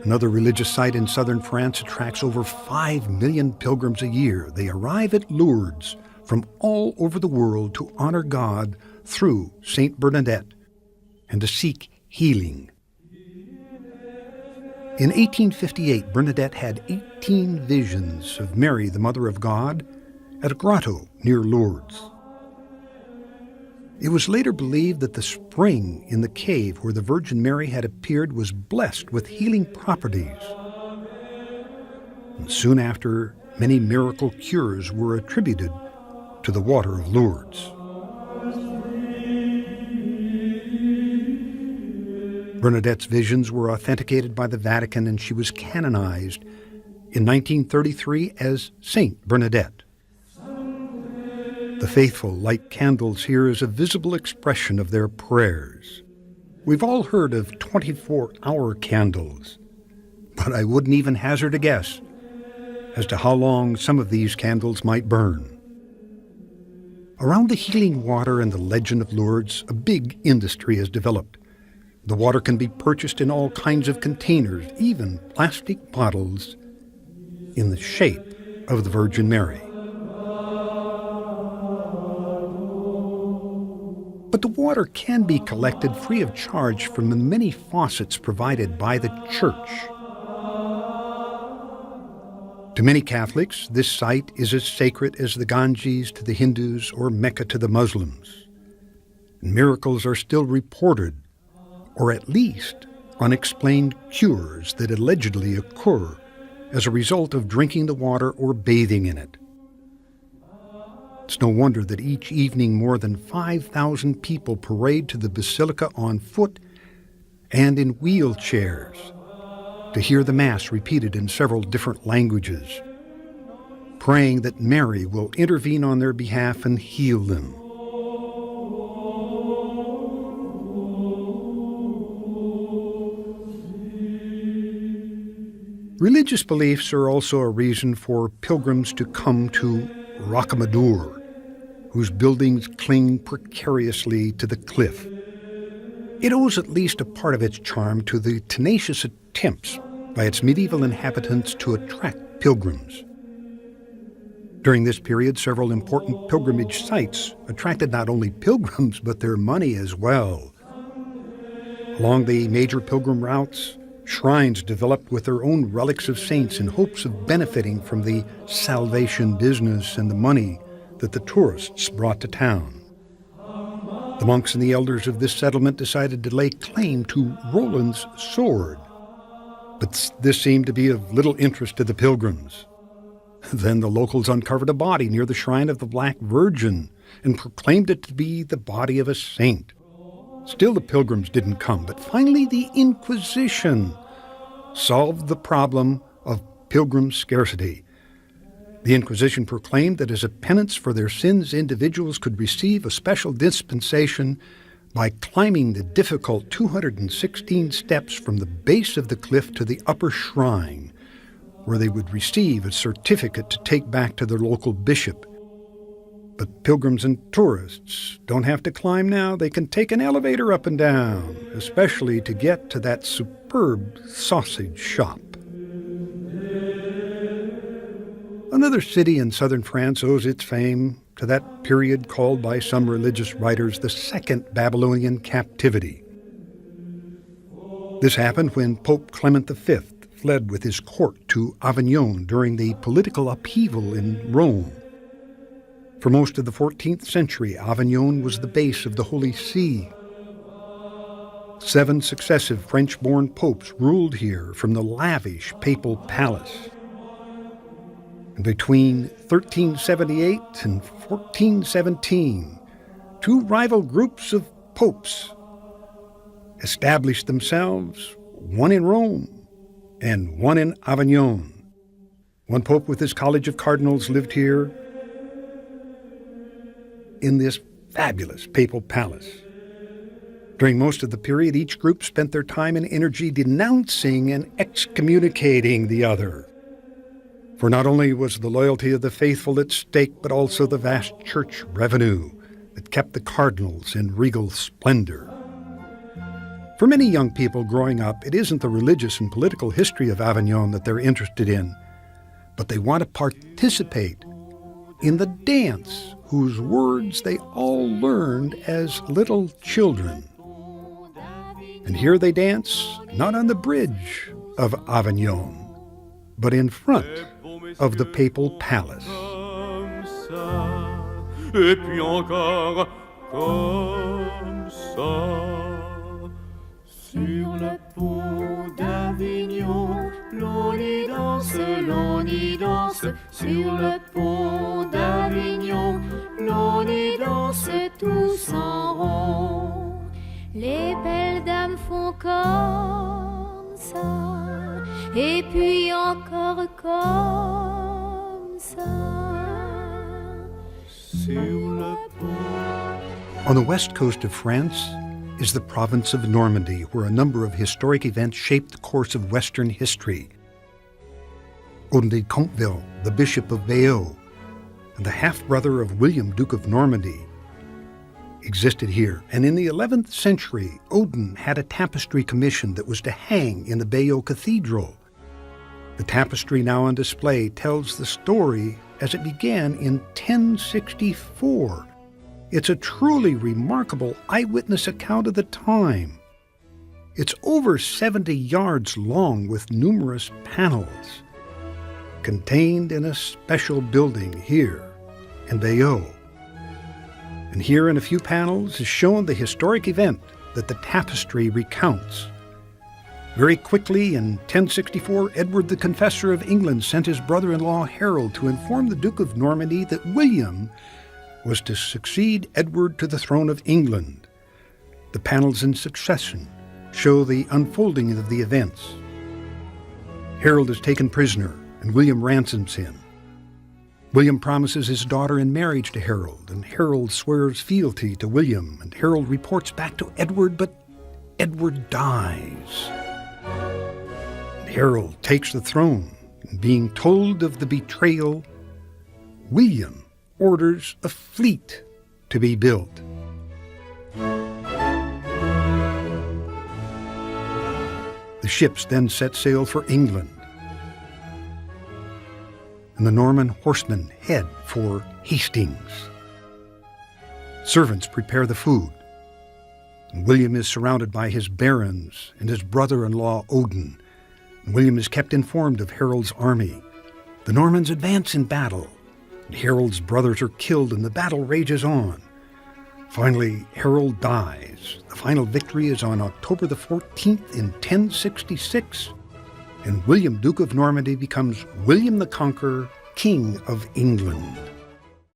Another religious site in southern France attracts over 5 million pilgrims a year. They arrive at Lourdes from all over the world to honor God through Saint Bernadette and to seek healing. In 1858, Bernadette had 18 visions of Mary, the Mother of God, at a grotto near Lourdes. It was later believed that the spring in the cave where the Virgin Mary had appeared was blessed with healing properties. And soon after, many miracle cures were attributed to the water of Lourdes. Bernadette's visions were authenticated by the Vatican, and she was canonized in 1933 as Saint Bernadette. The faithful light candles here as a visible expression of their prayers. We've all heard of 24-hour candles, but I wouldn't even hazard a guess as to how long some of these candles might burn. Around the healing water and the legend of Lourdes, a big industry has developed. The water can be purchased in all kinds of containers, even plastic bottles in the shape of the Virgin Mary. But the water can be collected free of charge from the many faucets provided by the Church. To many Catholics, this site is as sacred as the Ganges to the Hindus or Mecca to the Muslims. Miracles are still reported, or at least unexplained cures that allegedly occur as a result of drinking the water or bathing in it. It's no wonder that each evening more than 5,000 people parade to the Basilica on foot and in wheelchairs to hear the Mass repeated in several different languages, praying that Mary will intervene on their behalf and heal them. Religious beliefs are also a reason for pilgrims to come to Rocamadour, whose buildings cling precariously to the cliff. It owes at least a part of its charm to the tenacious attempts by its medieval inhabitants to attract pilgrims. During this period, several important pilgrimage sites attracted not only pilgrims, but their money as well. Along the major pilgrim routes, shrines developed with their own relics of saints in hopes of benefiting from the salvation business and the money that the tourists brought to town. The monks and the elders of this settlement decided to lay claim to Roland's sword, but this seemed to be of little interest to the pilgrims. Then the locals uncovered a body near the shrine of the Black Virgin and proclaimed it to be the body of a saint. Still the pilgrims didn't come, but finally the Inquisition solved the problem of pilgrim scarcity. The Inquisition proclaimed that as a penance for their sins, individuals could receive a special dispensation by climbing the difficult 216 steps from the base of the cliff to the upper shrine, where they would receive a certificate to take back to their local bishop. But pilgrims and tourists don't have to climb now. They can take an elevator up and down, especially to get to that superb sausage shop. Another city in southern France owes its fame to that period called by some religious writers the Second Babylonian Captivity. This happened when Pope Clement V fled with his court to Avignon during the political upheaval in Rome. For most of the 14th century, Avignon was the base of the Holy See. 7 successive French-born popes ruled here from the lavish papal palace. And between 1378 and 1417, 2 rival groups of popes established themselves, one in Rome and one in Avignon. One pope with his college of cardinals lived here in this fabulous papal palace. During most of the period, each group spent their time and energy denouncing and excommunicating the other. For not only was the loyalty of the faithful at stake, but also the vast church revenue that kept the cardinals in regal splendor. For many young people growing up, it isn't the religious and political history of Avignon that they're interested in, but they want to participate in the dance whose words they all learned as little children. And here they dance, not on the bridge of Avignon, but in front of the papal palace. Et puis encore comme ça. Sur le pont d'Avignon, l'on y danse, l'on y danse. Sur le pont d'Avignon, l'on y danse tous en rond. Les belles dames font comme ça, et puis encore comme ça. On the west coast of France is the province of Normandy, where a number of historic events shaped the course of Western history. Odin de Conteville, the Bishop of Bayeux, and the half-brother of William, Duke of Normandy, existed here. And in the 11th century, Odin had a tapestry commissioned that was to hang in the Bayeux Cathedral. The tapestry now on display tells the story as it began in 1064. It's a truly remarkable eyewitness account of the time. It's over 70 yards long with numerous panels, contained in a special building here in Bayeux. And here in a few panels is shown the historic event that the tapestry recounts. Very quickly, in 1064, Edward the Confessor of England sent his brother-in-law Harold to inform the Duke of Normandy that William was to succeed Edward to the throne of England. The panels in succession show the unfolding of the events. Harold is taken prisoner, and William ransoms him. William promises his daughter in marriage to Harold, and Harold swears fealty to William, and Harold reports back to Edward, but Edward dies. Harold takes the throne, and being told of the betrayal, William orders a fleet to be built. The ships then set sail for England, and the Norman horsemen head for Hastings. Servants prepare the food, and William is surrounded by his barons and his brother-in-law Odin. William is kept informed of Harold's army. The Normans advance in battle, and Harold's brothers are killed, and the battle rages on. Finally, Harold dies. The final victory is on October the 14th in 1066, and William, Duke of Normandy, becomes William the Conqueror, King of England.